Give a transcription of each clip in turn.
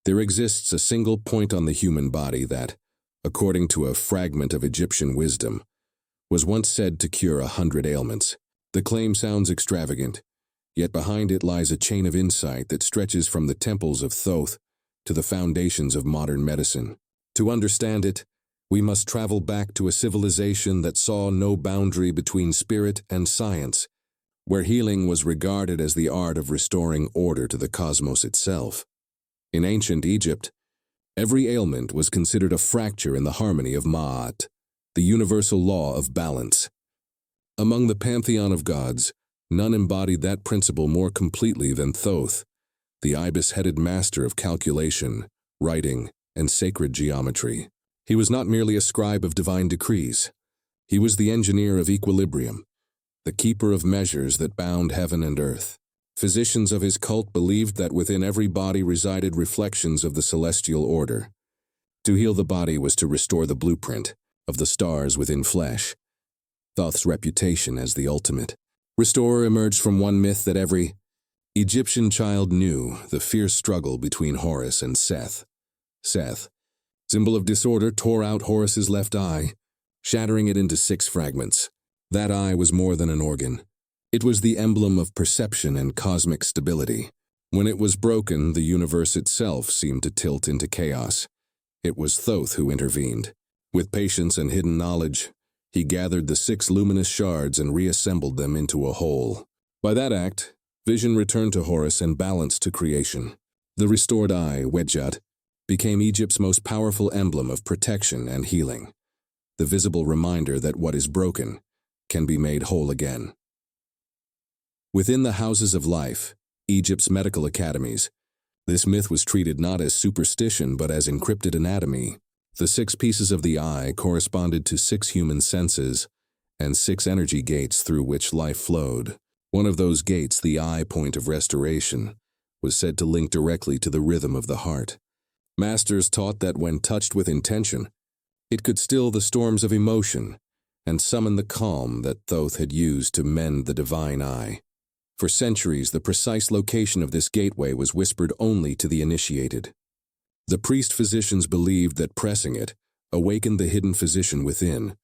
There exists a single point on the human body that, according to a fragment of Egyptian wisdom, was once said to cure 100 ailments. The claim sounds extravagant, yet behind it lies a chain of insight that stretches from the temples of Thoth to the foundations of modern medicine. To understand it, we must travel back to a civilization that saw no boundary between spirit and science, where healing was regarded as the art of restoring order to the cosmos itself. In ancient Egypt, every ailment was considered a fracture in the harmony of Ma'at, the universal law of balance. Among the pantheon of gods, none embodied that principle more completely than Thoth, the ibis-headed master of calculation, writing, and sacred geometry. He was not merely a scribe of divine decrees. He was the engineer of equilibrium, the keeper of measures that bound heaven and earth. Physicians of his cult believed that within every body resided reflections of the celestial order. To heal the body was to restore the blueprint of the stars within flesh. Thoth's reputation as the ultimate restorer emerged from one myth that every Egyptian child knew: the fierce struggle between Horus and Seth. Seth, symbol of disorder, tore out Horus's left eye, shattering it into 6 fragments. That eye was more than an organ. It was the emblem of perception and cosmic stability. When it was broken, the universe itself seemed to tilt into chaos. It was Thoth who intervened. With patience and hidden knowledge, he gathered the 6 luminous shards and reassembled them into a whole. By that act, vision returned to Horus and balance to creation. The restored eye, Wedjat, became Egypt's most powerful emblem of protection and healing, the visible reminder that what is broken can be made whole again. Within the houses of life, Egypt's medical academies, this myth was treated not as superstition but as encrypted anatomy. The 6 pieces of the eye corresponded to 6 human senses and 6 energy gates through which life flowed. One of those gates, the eye point of restoration, was said to link directly to the rhythm of the heart. Masters taught that when touched with intention, it could still the storms of emotion and summon the calm that Thoth had used to mend the divine eye. For centuries, the precise location of this gateway was whispered only to the initiated. The priest-physicians believed that pressing it awakened the hidden physician within,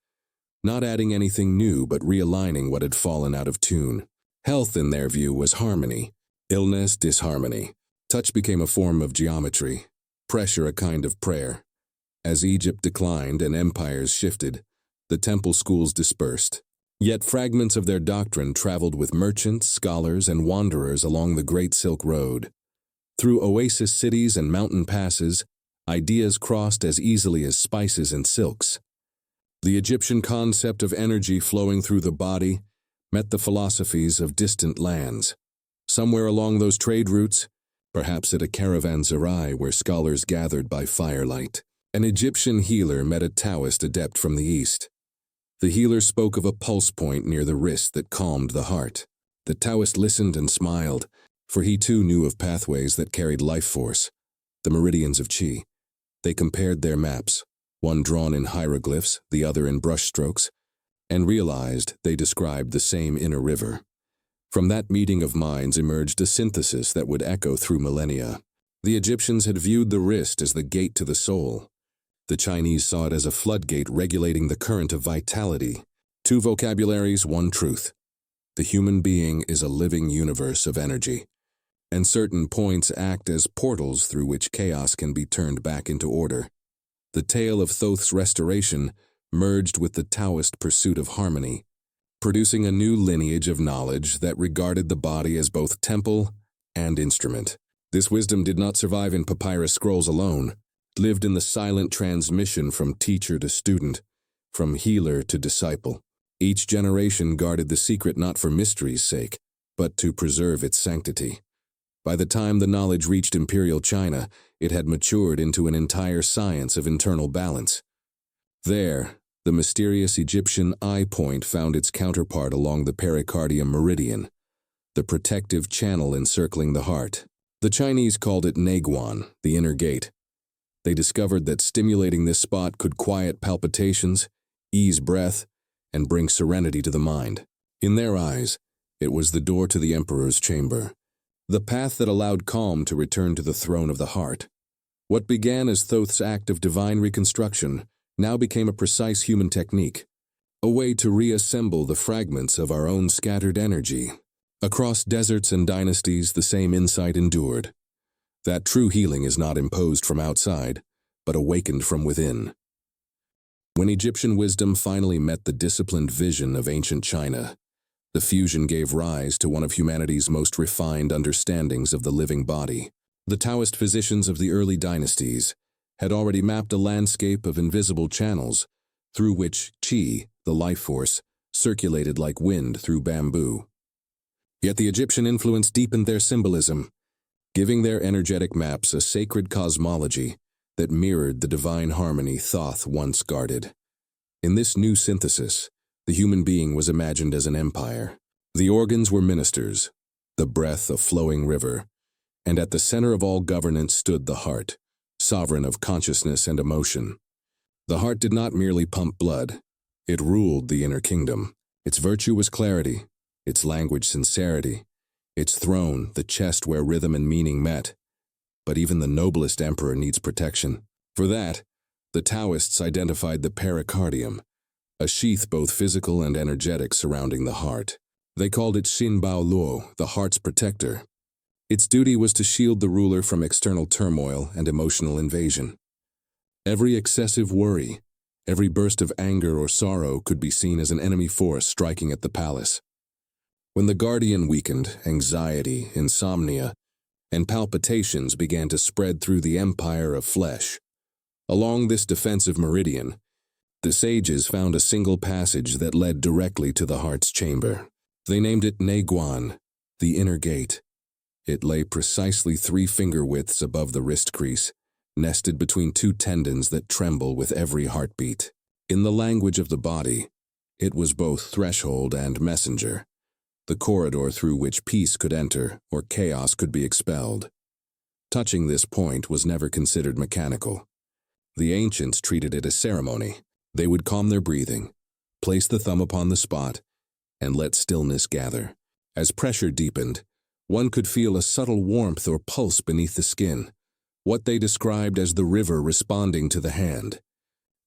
not adding anything new but realigning what had fallen out of tune. Health, in their view, was harmony, illness disharmony. Touch became a form of geometry, pressure a kind of prayer. As Egypt declined and empires shifted, the temple schools dispersed. Yet fragments of their doctrine traveled with merchants, scholars, and wanderers along the Great Silk Road. Through oasis cities and mountain passes, ideas crossed as easily as spices and silks. The Egyptian concept of energy flowing through the body met the philosophies of distant lands. Somewhere along those trade routes, perhaps at a caravanserai where scholars gathered by firelight, an Egyptian healer met a Taoist adept from the East. The healer spoke of a pulse point near the wrist that calmed the heart. The Taoist listened and smiled, for he too knew of pathways that carried life force, the meridians of qi. They compared their maps, one drawn in hieroglyphs, the other in brushstrokes, and realized they described the same inner river. From that meeting of minds emerged a synthesis that would echo through millennia. The Egyptians had viewed the wrist as the gate to the soul. The Chinese saw it as a floodgate regulating the current of vitality. 2 vocabularies, 1 truth. The human being is a living universe of energy, and certain points act as portals through which chaos can be turned back into order. The tale of Thoth's restoration merged with the Taoist pursuit of harmony, producing a new lineage of knowledge that regarded the body as both temple and instrument. This wisdom did not survive in papyrus scrolls alone. Lived in the silent transmission from teacher to student, from healer to disciple. Each generation guarded the secret not for mystery's sake, but to preserve its sanctity. By the time the knowledge reached imperial China, it had matured into an entire science of internal balance. There, the mysterious Egyptian eye point found its counterpart along the pericardium meridian, the protective channel encircling the heart. The Chinese called it Neiguan, the inner gate. They discovered that stimulating this spot could quiet palpitations, ease breath, and bring serenity to the mind. In their eyes, it was the door to the emperor's chamber, the path that allowed calm to return to the throne of the heart. What began as Thoth's act of divine reconstruction now became a precise human technique, a way to reassemble the fragments of our own scattered energy. Across deserts and dynasties, the same insight endured, that true healing is not imposed from outside, but awakened from within. When Egyptian wisdom finally met the disciplined vision of ancient China, the fusion gave rise to one of humanity's most refined understandings of the living body. The Taoist physicians of the early dynasties had already mapped a landscape of invisible channels through which qi, the life force, circulated like wind through bamboo. Yet the Egyptian influence deepened their symbolism, giving their energetic maps a sacred cosmology that mirrored the divine harmony Thoth once guarded. In this new synthesis, the human being was imagined as an empire. The organs were ministers, the breath a flowing river, and at the center of all governance stood the heart, sovereign of consciousness and emotion. The heart did not merely pump blood, it ruled the inner kingdom. Its virtue was clarity, its language sincerity, its throne the chest where rhythm and meaning met. But even the noblest emperor needs protection. For that, the Taoists identified the pericardium, a sheath both physical and energetic surrounding the heart. They called it Xin Bao Luo, the heart's protector. Its duty was to shield the ruler from external turmoil and emotional invasion. Every excessive worry, every burst of anger or sorrow could be seen as an enemy force striking at the palace. When the guardian weakened, anxiety, insomnia, and palpitations began to spread through the empire of flesh. Along this defensive meridian, the sages found a single passage that led directly to the heart's chamber. They named it Neiguan, the inner gate. It lay precisely 3 finger widths above the wrist crease, nested between 2 tendons that tremble with every heartbeat. In the language of the body, it was both threshold and messenger, the corridor through which peace could enter or chaos could be expelled. Touching this point was never considered mechanical. The ancients treated it as ceremony. They would calm their breathing, place the thumb upon the spot, and let stillness gather. As pressure deepened, one could feel a subtle warmth or pulse beneath the skin, what they described as the river responding to the hand.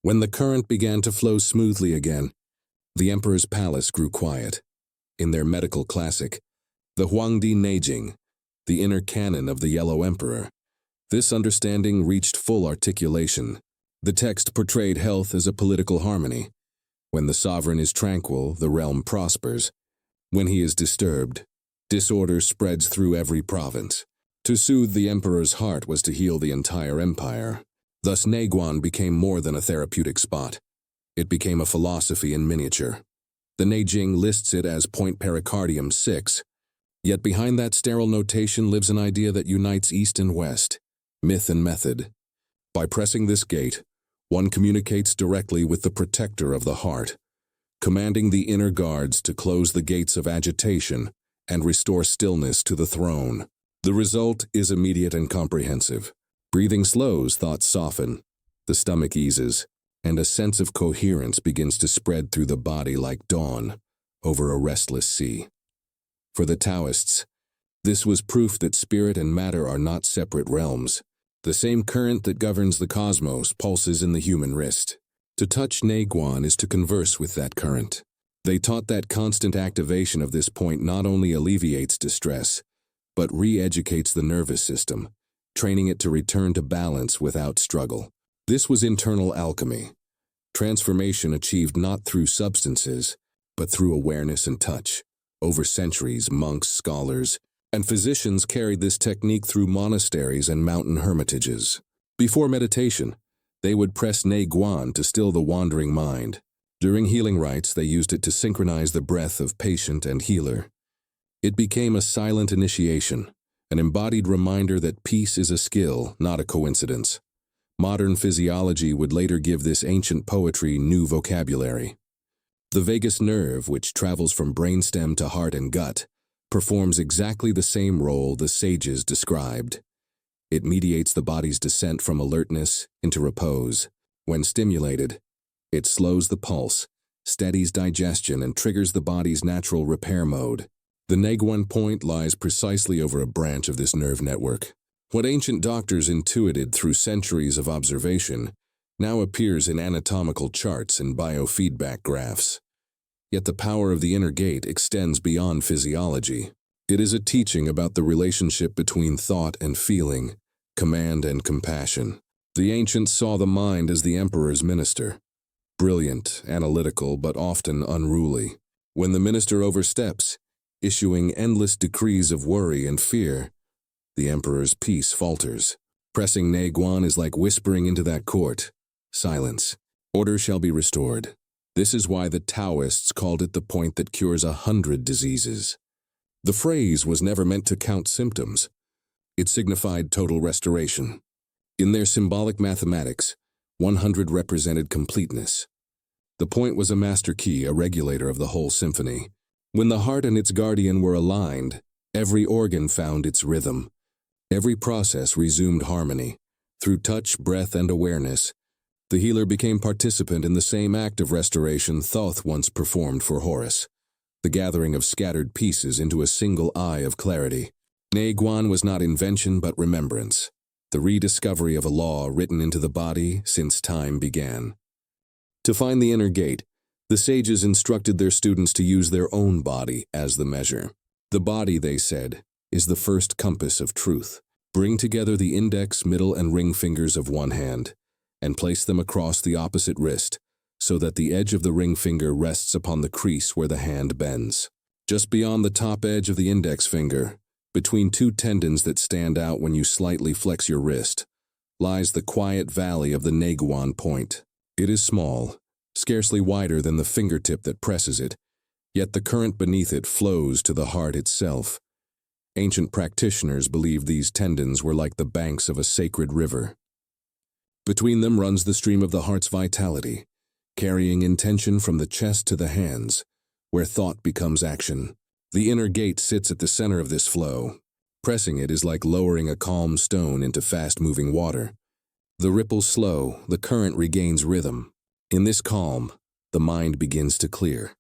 When the current began to flow smoothly again, the emperor's palace grew quiet. In their medical classic, the Huangdi Neijing, the inner canon of the Yellow Emperor, this understanding reached full articulation. The text portrayed health as a political harmony. When the sovereign is tranquil, the realm prospers. When he is disturbed, disorder spreads through every province. To soothe the emperor's heart was to heal the entire empire. Thus Neiguan became more than a therapeutic spot. It became a philosophy in miniature. The Neijing lists it as point pericardium 6. Yet behind that sterile notation lives an idea that unites East and West, myth and method. By pressing this gate, one communicates directly with the protector of the heart, commanding the inner guards to close the gates of agitation and restore stillness to the throne. The result is immediate and comprehensive. Breathing slows, thoughts soften, the stomach eases, and a sense of coherence begins to spread through the body like dawn over a restless sea. For the Taoists, this was proof that spirit and matter are not separate realms. The same current that governs the cosmos pulses in the human wrist. To touch Neiguan is to converse with that current. They taught that constant activation of this point not only alleviates distress, but re-educates the nervous system, training it to return to balance without struggle. This was internal alchemy, transformation achieved not through substances, but through awareness and touch. Over centuries, monks, scholars, and physicians carried this technique through monasteries and mountain hermitages. Before meditation, they would press Neiguan to still the wandering mind. During healing rites, they used it to synchronize the breath of patient and healer. It became a silent initiation, an embodied reminder that peace is a skill, not a coincidence. Modern physiology would later give this ancient poetry new vocabulary. The vagus nerve, which travels from brainstem to heart and gut, performs exactly the same role the sages described. It mediates the body's descent from alertness into repose. When stimulated, it slows the pulse, steadies digestion, and triggers the body's natural repair mode. The Neiguan point lies precisely over a branch of this nerve network. What ancient doctors intuited through centuries of observation now appears in anatomical charts and biofeedback graphs. Yet the power of the inner gate extends beyond physiology. It is a teaching about the relationship between thought and feeling, command and compassion. The ancients saw the mind as the emperor's minister, brilliant, analytical, but often unruly. When the minister oversteps, issuing endless decrees of worry and fear, the emperor's peace falters. Pressing Neiguan is like whispering into that court, "Silence. Order shall be restored." This is why the Taoists called it the point that cures 100 diseases. The phrase was never meant to count symptoms. It signified total restoration. In their symbolic mathematics, 100 represented completeness. The point was a master key, a regulator of the whole symphony. When the heart and its guardian were aligned, every organ found its rhythm. Every process resumed harmony. Through touch, breath, and awareness, the healer became participant in the same act of restoration Thoth once performed for Horus, the gathering of scattered pieces into a single eye of clarity. Neiguan was not invention but remembrance, the rediscovery of a law written into the body since time began. To find the inner gate, the sages instructed their students to use their own body as the measure. The body, they said, is the first compass of truth. Bring together the index, middle, and ring fingers of one hand, and place them across the opposite wrist, so that the edge of the ring finger rests upon the crease where the hand bends. Just beyond the top edge of the index finger, between two tendons that stand out when you slightly flex your wrist, lies the quiet valley of the Neiguan point. It is small, scarcely wider than the fingertip that presses it, yet the current beneath it flows to the heart itself. Ancient practitioners believed these tendons were like the banks of a sacred river. Between them runs the stream of the heart's vitality, carrying intention from the chest to the hands, where thought becomes action. The inner gate sits at the center of this flow. Pressing it is like lowering a calm stone into fast-moving water. The ripples slow, the current regains rhythm. In this calm, the mind begins to clear.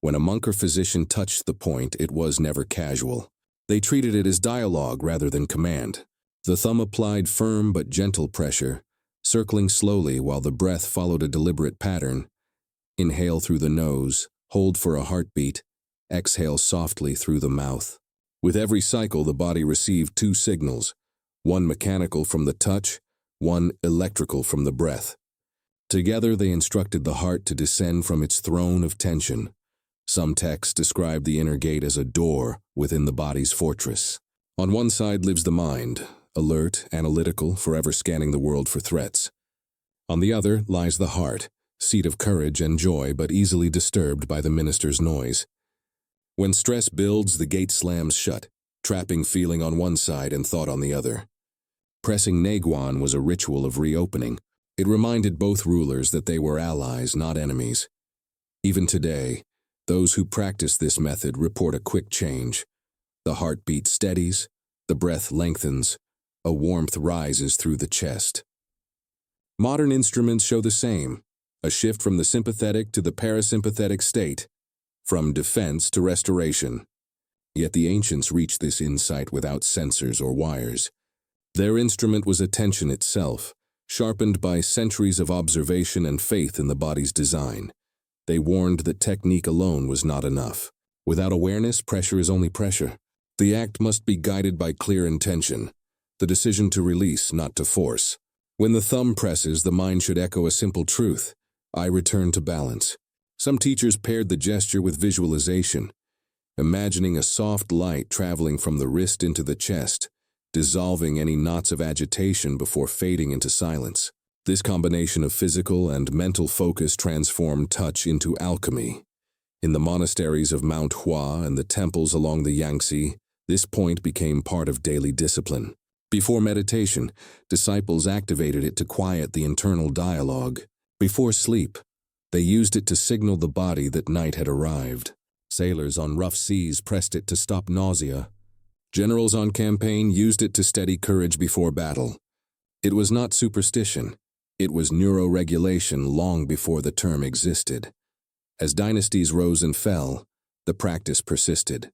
When a monk or physician touched the point, it was never casual. They treated it as dialogue rather than command. The thumb applied firm but gentle pressure, circling slowly while the breath followed a deliberate pattern. Inhale through the nose, hold for a heartbeat, exhale softly through the mouth. With every cycle, the body received two signals, one mechanical from the touch, one electrical from the breath. Together they instructed the heart to descend from its throne of tension. Some texts describe the inner gate as a door within the body's fortress. On one side lives the mind, alert, analytical, forever scanning the world for threats. On the other lies the heart, seat of courage and joy but easily disturbed by the minister's noise. When stress builds, the gate slams shut, trapping feeling on one side and thought on the other. Pressing Neiguan was a ritual of reopening. It reminded both rulers that they were allies, not enemies. Even today, those who practice this method report a quick change. The heartbeat steadies, the breath lengthens, a warmth rises through the chest. Modern instruments show the same, a shift from the sympathetic to the parasympathetic state, from defense to restoration. Yet the ancients reached this insight without sensors or wires. Their instrument was attention itself, sharpened by centuries of observation and faith in the body's design. They warned that technique alone was not enough. Without awareness, pressure is only pressure. The act must be guided by clear intention, the decision to release, not to force. When the thumb presses, the mind should echo a simple truth: I return to balance. Some teachers paired the gesture with visualization, imagining a soft light traveling from the wrist into the chest, dissolving any knots of agitation before fading into silence. This combination of physical and mental focus transformed touch into alchemy. In the monasteries of Mount Hua and the temples along the Yangtze, this point became part of daily discipline. Before meditation, disciples activated it to quiet the internal dialogue. Before sleep, they used it to signal the body that night had arrived. Sailors on rough seas pressed it to stop nausea. Generals on campaign used it to steady courage before battle. It was not superstition. It was neuroregulation long before the term existed. As dynasties rose and fell, the practice persisted.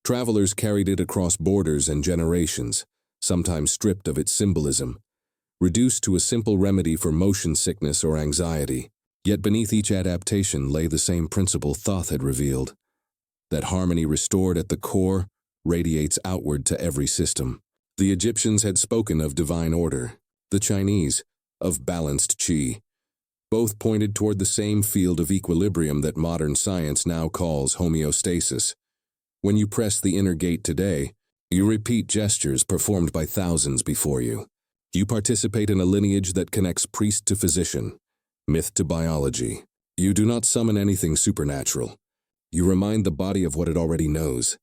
Travelers carried it across borders and generations, sometimes stripped of its symbolism, reduced to a simple remedy for motion sickness or anxiety. Yet beneath each adaptation lay the same principle Thoth had revealed, that harmony restored at the core radiates outward to every system. The Egyptians had spoken of divine order, the Chinese of balanced qi. Both pointed toward the same field of equilibrium that modern science now calls homeostasis. When you press the inner gate today, you repeat gestures performed by thousands before you. You participate in a lineage that connects priest to physician, myth to biology. You do not summon anything supernatural. You remind the body of what it already knows.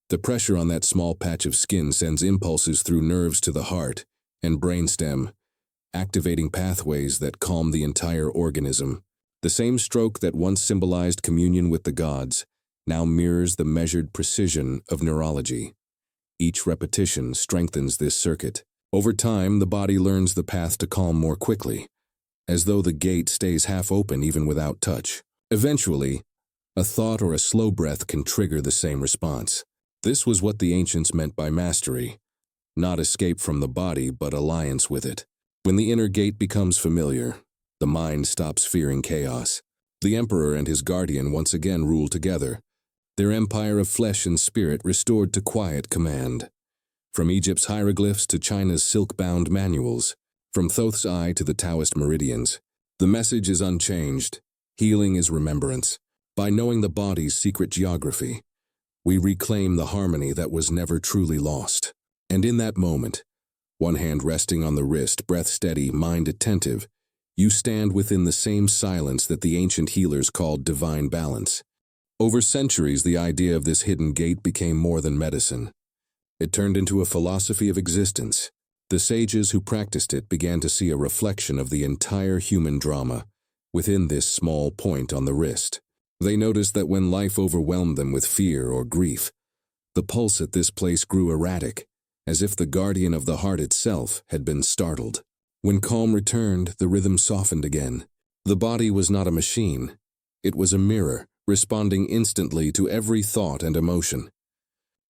The pressure on that small patch of skin sends impulses through nerves to the heart and brainstem, activating pathways that calm the entire organism. The same stroke that once symbolized communion with the gods now mirrors the measured precision of neurology. Each repetition strengthens this circuit. Over time, the body learns the path to calm more quickly, as though the gate stays half open even without touch. Eventually, a thought or a slow breath can trigger the same response. This was what the ancients meant by mastery, not escape from the body but alliance with it. When the inner gate becomes familiar, the mind stops fearing chaos. The emperor and his guardian once again rule together, their empire of flesh and spirit restored to quiet command. From Egypt's hieroglyphs to China's silk-bound manuals, from Thoth's eye to the Taoist meridians, the message is unchanged. Healing is remembrance. By knowing the body's secret geography, we reclaim the harmony that was never truly lost. And in that moment, one hand resting on the wrist, breath steady, mind attentive, you stand within the same silence that the ancient healers called divine balance. Over centuries, the idea of this hidden gate became more than medicine. It turned into a philosophy of existence. The sages who practiced it began to see a reflection of the entire human drama within this small point on the wrist. They noticed that when life overwhelmed them with fear or grief, the pulse at this place grew erratic, as if the guardian of the heart itself had been startled. When calm returned, the rhythm softened again. The body was not a machine. It was a mirror, responding instantly to every thought and emotion.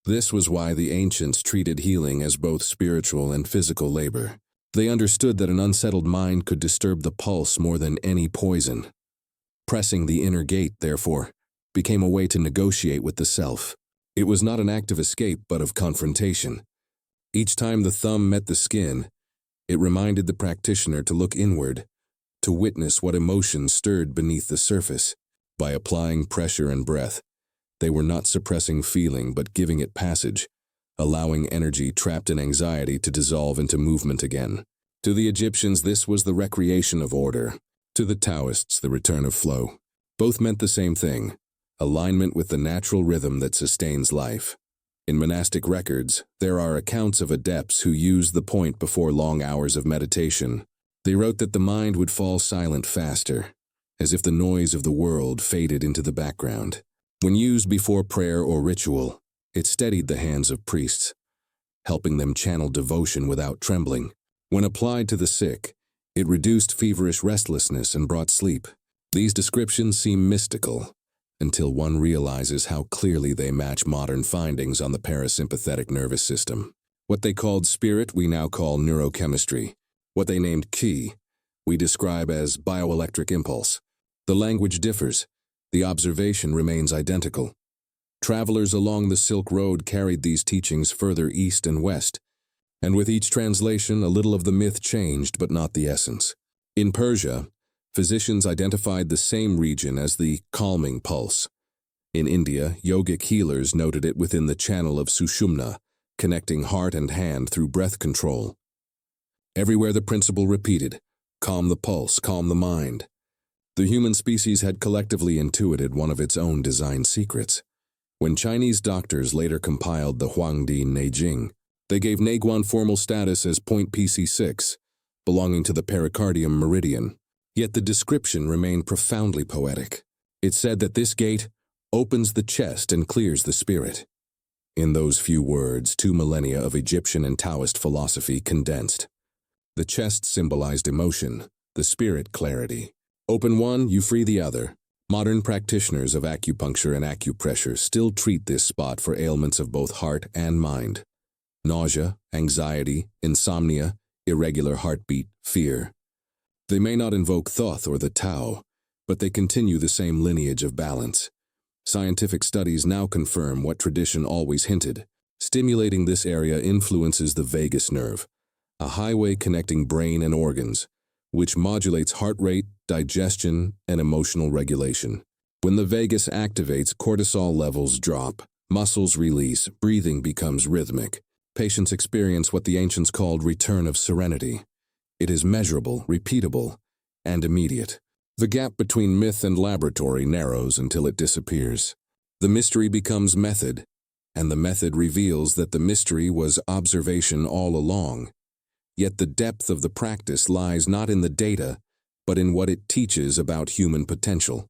This was why the ancients treated healing as both spiritual and physical labor. They understood that an unsettled mind could disturb the pulse more than any poison. Pressing the inner gate, therefore, became a way to negotiate with the self. It was not an act of escape, but of confrontation. Each time the thumb met the skin, it reminded the practitioner to look inward, to witness what emotions stirred beneath the surface. By applying pressure and breath, they were not suppressing feeling but giving it passage, allowing energy trapped in anxiety to dissolve into movement again. To the Egyptians, this was the recreation of order. To the Taoists, the return of flow. Both meant the same thing, alignment with the natural rhythm that sustains life. In monastic records, there are accounts of adepts who used the point before long hours of meditation. They wrote that the mind would fall silent faster, as if the noise of the world faded into the background. When used before prayer or ritual, it steadied the hands of priests, helping them channel devotion without trembling. When applied to the sick, it reduced feverish restlessness and brought sleep. These descriptions seem mystical, until one realizes how clearly they match modern findings on the parasympathetic nervous system. What they called spirit, we now call neurochemistry. What they named qi, we describe as bioelectric impulse. The language differs. The observation remains identical. Travelers along the Silk Road carried these teachings further east and west, and with each translation, a little of the myth changed, but not the essence. In Persia, physicians identified the same region as the calming pulse. In India, yogic healers noted it within the channel of Sushumna, connecting heart and hand through breath control. Everywhere the principle repeated, calm the pulse, calm the mind. The human species had collectively intuited one of its own design secrets. When Chinese doctors later compiled the Huangdi Neijing, they gave Neiguan formal status as point PC6, belonging to the pericardium meridian. Yet the description remained profoundly poetic. It said that this gate opens the chest and clears the spirit. In those few words, 2 millennia of Egyptian and Taoist philosophy condensed. The chest symbolized emotion, the spirit clarity. Open one, you free the other. Modern practitioners of acupuncture and acupressure still treat this spot for ailments of both heart and mind. nausea, anxiety, insomnia, irregular heartbeat, fear. They may not invoke Thoth or the Tao, but they continue the same lineage of balance. Scientific studies now confirm what tradition always hinted. Stimulating this area influences the vagus nerve, a highway connecting brain and organs, which modulates heart rate, digestion, and emotional regulation. When the vagus activates, cortisol levels drop, muscles release, breathing becomes rhythmic. Patients experience what the ancients called return of serenity. It is measurable, repeatable, and immediate. The gap between myth and laboratory narrows until it disappears. The mystery becomes method, and the method reveals that the mystery was observation all along. Yet the depth of the practice lies not in the data, but in what it teaches about human potential.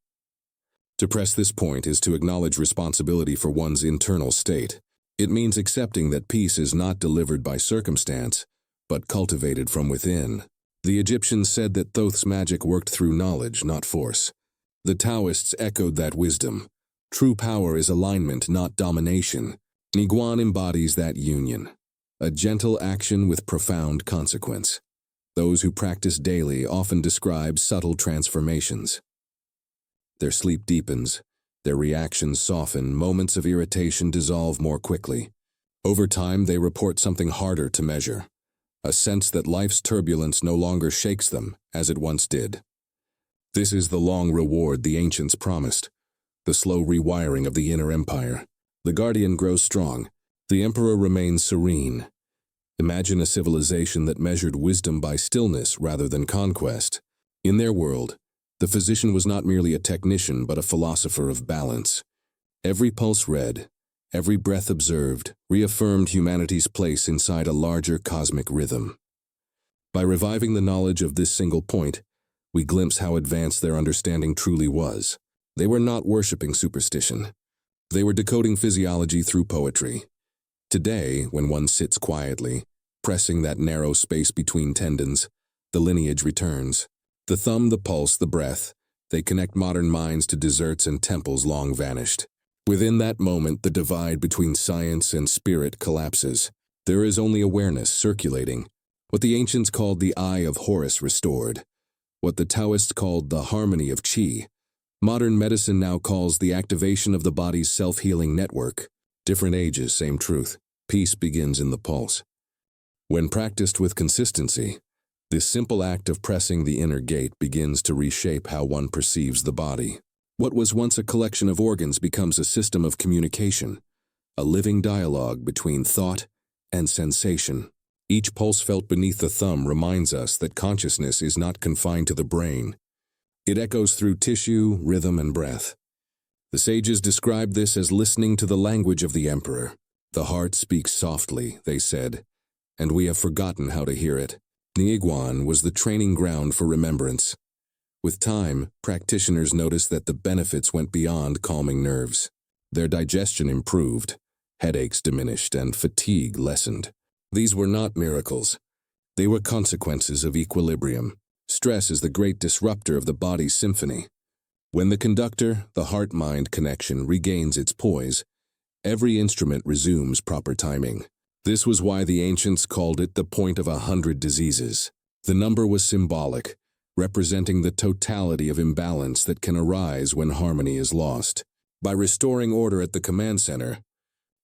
To press this point is to acknowledge responsibility for one's internal state. It means accepting that peace is not delivered by circumstance, but cultivated from within. The Egyptians said that Thoth's magic worked through knowledge, not force. The Taoists echoed that wisdom. True power is alignment, not domination. Neiguan embodies that union, a gentle action with profound consequence. Those who practice daily often describe subtle transformations. Their sleep deepens, their reactions soften, moments of irritation dissolve more quickly. Over time, they report something harder to measure, a sense that life's turbulence no longer shakes them as it once did. This is the long reward the ancients promised, the slow rewiring of the inner empire. The guardian grows strong, the emperor remains serene. Imagine a civilization that measured wisdom by stillness rather than conquest. In their world, the physician was not merely a technician but a philosopher of balance. Every pulse read, every breath observed, reaffirmed humanity's place inside a larger cosmic rhythm. By reviving the knowledge of this single point, we glimpse how advanced their understanding truly was. They were not worshipping superstition. They were decoding physiology through poetry. Today, when one sits quietly, pressing that narrow space between tendons, the lineage returns. The thumb, the pulse, the breath, they connect modern minds to deserts and temples long vanished. Within that moment, the divide between science and spirit collapses. There is only awareness circulating, what the ancients called the eye of Horus restored, what the Taoists called the harmony of Qi. Modern medicine now calls the activation of the body's self-healing network. Different ages, same truth. Peace begins in the pulse. When practiced with consistency, this simple act of pressing the inner gate begins to reshape how one perceives the body. What was once a collection of organs becomes a system of communication, a living dialogue between thought and sensation. Each pulse felt beneath the thumb reminds us that consciousness is not confined to the brain. It echoes through tissue, rhythm, and breath. The sages described this as listening to the language of the emperor. The heart speaks softly, they said, and we have forgotten how to hear it. Neiguan was the training ground for remembrance. With time, practitioners noticed that the benefits went beyond calming nerves. Their digestion improved, headaches diminished, and fatigue lessened. These were not miracles. They were consequences of equilibrium. Stress is the great disruptor of the body's symphony. When the conductor, the heart-mind connection, regains its poise, every instrument resumes proper timing. This was why the ancients called it the point of 100 diseases. The number was symbolic, representing the totality of imbalance that can arise when harmony is lost. By restoring order at the command center,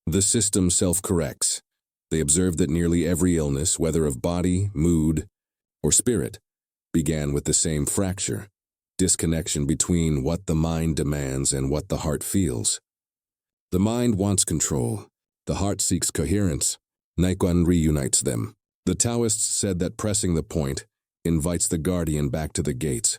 the system self-corrects. They observed that nearly every illness, whether of body, mood, or spirit, began with the same fracture, disconnection between what the mind demands and what the heart feels. The mind wants control. The heart seeks coherence. Neiguan reunites them. The Taoists said that pressing the point invites the guardian back to the gates,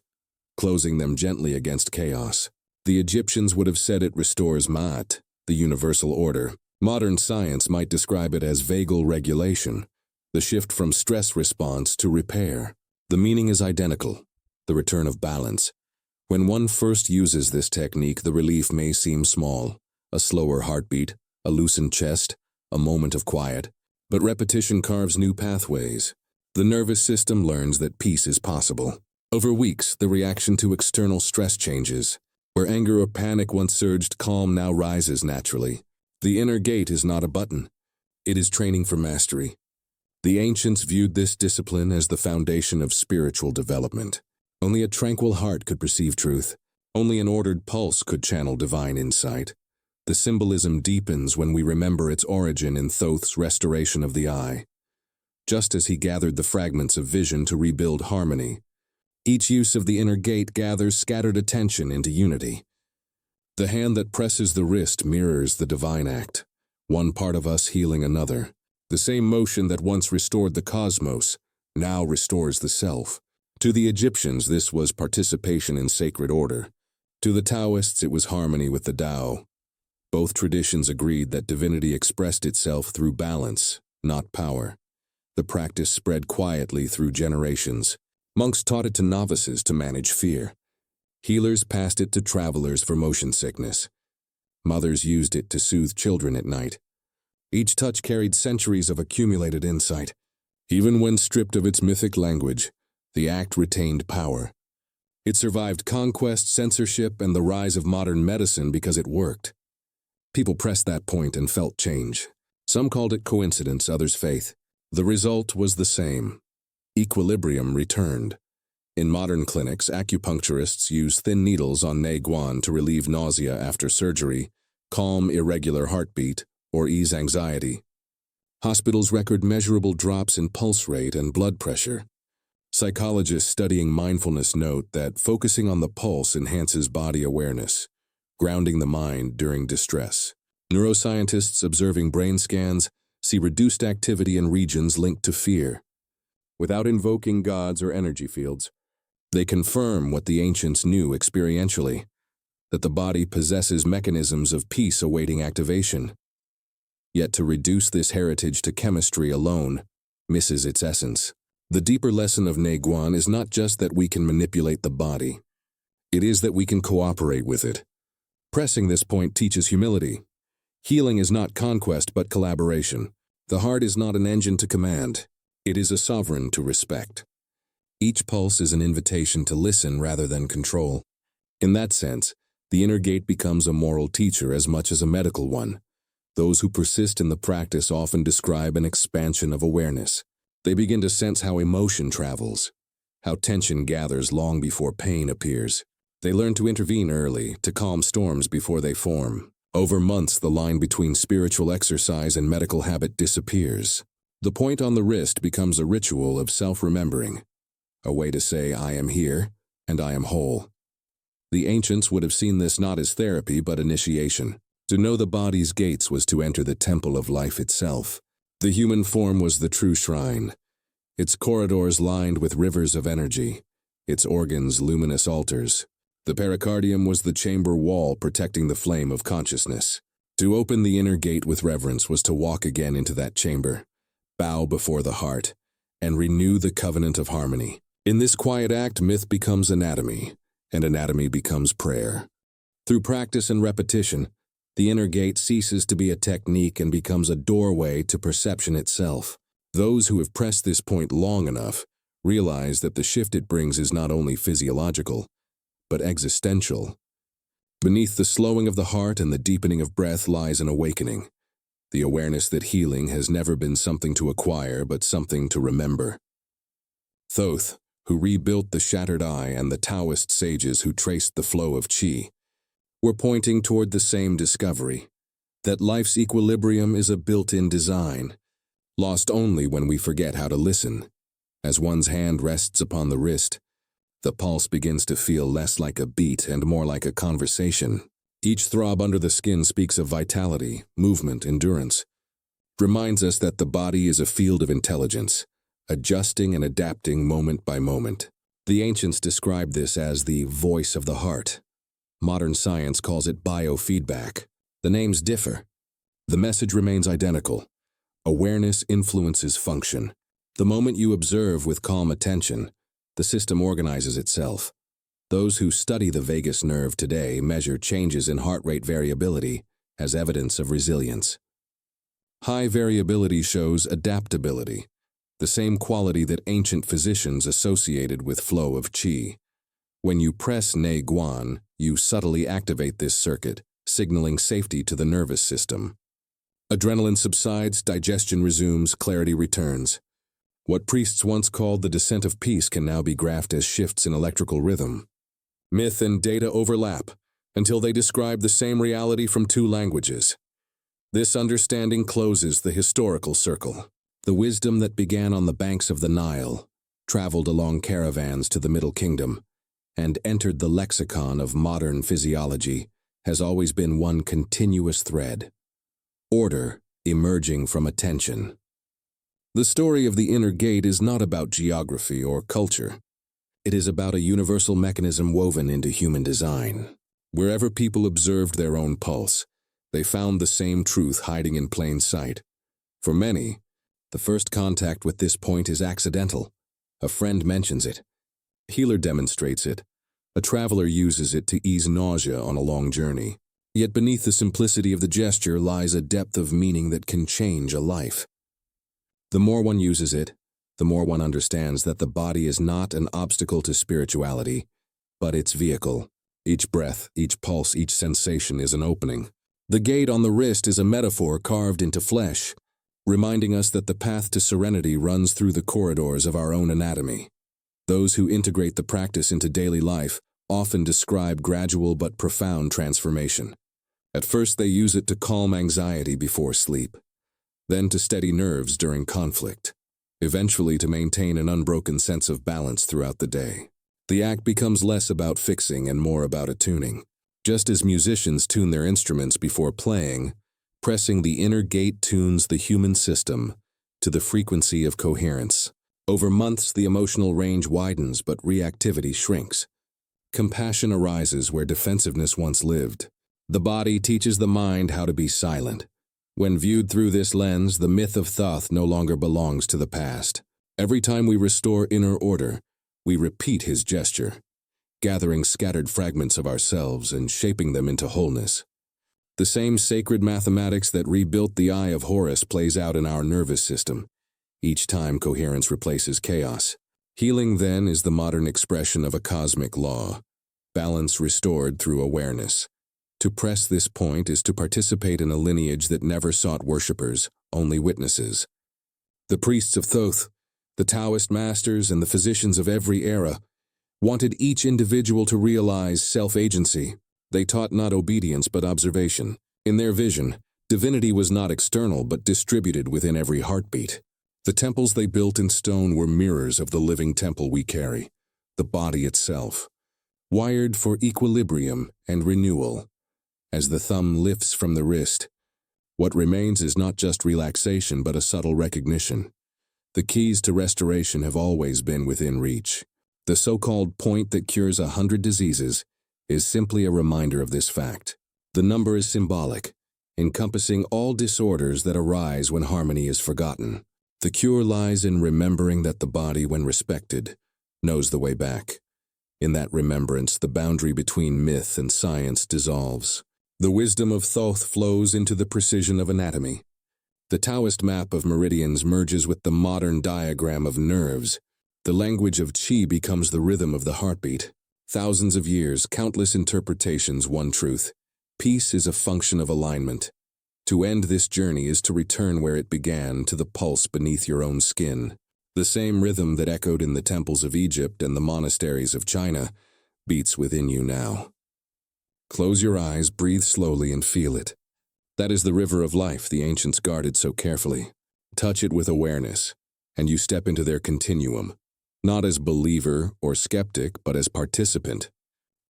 closing them gently against chaos. The Egyptians would have said it restores Ma'at, the universal order. Modern science might describe it as vagal regulation, the shift from stress response to repair. The meaning is identical, the return of balance. When one first uses this technique, the relief may seem small, a slower heartbeat, a loosened chest, a moment of quiet. But repetition carves new pathways. The nervous system learns that peace is possible. Over weeks, the reaction to external stress changes. Where anger or panic once surged, calm now rises naturally. The inner gate is not a button. It is training for mastery. The ancients viewed this discipline as the foundation of spiritual development. Only a tranquil heart could perceive truth. Only an ordered pulse could channel divine insight. The symbolism deepens when we remember its origin in Thoth's restoration of the eye. Just as he gathered the fragments of vision to rebuild harmony, each use of the inner gate gathers scattered attention into unity. The hand that presses the wrist mirrors the divine act, one part of us healing another. The same motion that once restored the cosmos now restores the self. To the Egyptians, this was participation in sacred order. To the Taoists, it was harmony with the Tao. Both traditions agreed that divinity expressed itself through balance, not power. The practice spread quietly through generations. Monks taught it to novices to manage fear. Healers passed it to travelers for motion sickness. Mothers used it to soothe children at night. Each touch carried centuries of accumulated insight. Even when stripped of its mythic language, the act retained power. It survived conquest, censorship, and the rise of modern medicine because it worked. People pressed that point and felt change. Some called it coincidence, others faith. The result was the same. Equilibrium returned. In modern clinics, acupuncturists use thin needles on Neiguan to relieve nausea after surgery, calm irregular heartbeat, or ease anxiety. Hospitals record measurable drops in pulse rate and blood pressure. Psychologists studying mindfulness note that focusing on the pulse enhances body awareness, grounding the mind during distress. Neuroscientists observing brain scans see reduced activity in regions linked to fear. Without invoking gods or energy fields, they confirm what the ancients knew experientially, that the body possesses mechanisms of peace awaiting activation. Yet to reduce this heritage to chemistry alone misses its essence. The deeper lesson of Neiguan is not just that we can manipulate the body. It is that we can cooperate with it. Pressing this point teaches humility. Healing is not conquest but collaboration. The heart is not an engine to command. It is a sovereign to respect. Each pulse is an invitation to listen rather than control. In that sense, the inner gate becomes a moral teacher as much as a medical one. Those who persist in the practice often describe an expansion of awareness. They begin to sense how emotion travels, how tension gathers long before pain appears. They learn to intervene early, to calm storms before they form. Over months, the line between spiritual exercise and medical habit disappears. The point on the wrist becomes a ritual of self-remembering, a way to say, I am here, and I am whole. The ancients would have seen this not as therapy but initiation. To know the body's gates was to enter the temple of life itself. The human form was the true shrine, its corridors lined with rivers of energy, its organs luminous altars. The pericardium was the chamber wall protecting the flame of consciousness. To open the inner gate with reverence was to walk again into that chamber, bow before the heart, and renew the covenant of harmony. In this quiet act, myth becomes anatomy, and anatomy becomes prayer. Through practice and repetition, the inner gate ceases to be a technique and becomes a doorway to perception itself. Those who have pressed this point long enough realize that the shift it brings is not only physiological, but existential. Beneath the slowing of the heart and the deepening of breath lies an awakening, the awareness that healing has never been something to acquire but something to remember. Thoth, who rebuilt the shattered eye, and the Taoist sages who traced the flow of qi, were pointing toward the same discovery, that life's equilibrium is a built-in design, lost only when we forget how to listen. As one's hand rests upon the wrist, the pulse begins to feel less like a beat and more like a conversation. Each throb under the skin speaks of vitality, movement, endurance. Reminds us that the body is a field of intelligence, adjusting and adapting moment by moment. The ancients described this as the voice of the heart. Modern science calls it biofeedback. The names differ. The message remains identical. Awareness influences function. The moment you observe with calm attention, the system organizes itself. Those who study the vagus nerve today measure changes in heart rate variability as evidence of resilience. High variability shows adaptability, the same quality that ancient physicians associated with flow of qi. When you press Neiguan, you subtly activate this circuit, signaling safety to the nervous system. Adrenaline subsides, digestion resumes, clarity returns. What priests once called the descent of peace can now be graphed as shifts in electrical rhythm. Myth and data overlap until they describe the same reality from two languages. This understanding closes the historical circle. The wisdom that began on the banks of the Nile, traveled along caravans to the Middle Kingdom, and entered the lexicon of modern physiology, has always been one continuous thread. Order emerging from attention. The story of the inner gate is not about geography or culture. It is about a universal mechanism woven into human design. Wherever people observed their own pulse, they found the same truth hiding in plain sight. For many, the first contact with this point is accidental. A friend mentions it. A healer demonstrates it. A traveler uses it to ease nausea on a long journey. Yet beneath the simplicity of the gesture lies a depth of meaning that can change a life. The more one uses it, the more one understands that the body is not an obstacle to spirituality, but its vehicle. Each breath, each pulse, each sensation is an opening. The gate on the wrist is a metaphor carved into flesh, reminding us that the path to serenity runs through the corridors of our own anatomy. Those who integrate the practice into daily life often describe gradual but profound transformation. At first they use it to calm anxiety before sleep, then to steady nerves during conflict, eventually to maintain an unbroken sense of balance throughout the day. The act becomes less about fixing and more about attuning. Just as musicians tune their instruments before playing, pressing the inner gate tunes the human system to the frequency of coherence. Over months, the emotional range widens, but reactivity shrinks. Compassion arises where defensiveness once lived. The body teaches the mind how to be silent. When viewed through this lens, the myth of Thoth no longer belongs to the past. Every time we restore inner order, we repeat his gesture, gathering scattered fragments of ourselves and shaping them into wholeness. The same sacred mathematics that rebuilt the Eye of Horus plays out in our nervous system. Each time coherence replaces chaos. Healing, then, is the modern expression of a cosmic law, balance restored through awareness. To press this point is to participate in a lineage that never sought worshippers, only witnesses. The priests of Thoth, the Taoist masters, and the physicians of every era wanted each individual to realize self-agency. They taught not obedience but observation. In their vision, divinity was not external but distributed within every heartbeat. The temples they built in stone were mirrors of the living temple we carry, the body itself, wired for equilibrium and renewal. As the thumb lifts from the wrist, what remains is not just relaxation but a subtle recognition. The keys to restoration have always been within reach. The so-called point that cures 100 diseases is simply a reminder of this fact. The number is symbolic, encompassing all disorders that arise when harmony is forgotten. The cure lies in remembering that the body, when respected, knows the way back. In that remembrance, the boundary between myth and science dissolves. The wisdom of Thoth flows into the precision of anatomy. The Taoist map of meridians merges with the modern diagram of nerves. The language of qi becomes the rhythm of the heartbeat. Thousands of years, countless interpretations, one truth. Peace is a function of alignment. To end this journey is to return where it began, to the pulse beneath your own skin. The same rhythm that echoed in the temples of Egypt and the monasteries of China beats within you now. Close your eyes, breathe slowly, and feel it. That is the river of life the ancients guarded so carefully. Touch it with awareness, and you step into their continuum, not as believer or skeptic, but as participant.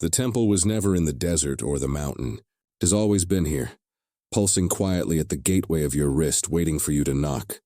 The temple was never in the desert or the mountain. It has always been here, pulsing quietly at the gateway of your wrist, waiting for you to knock.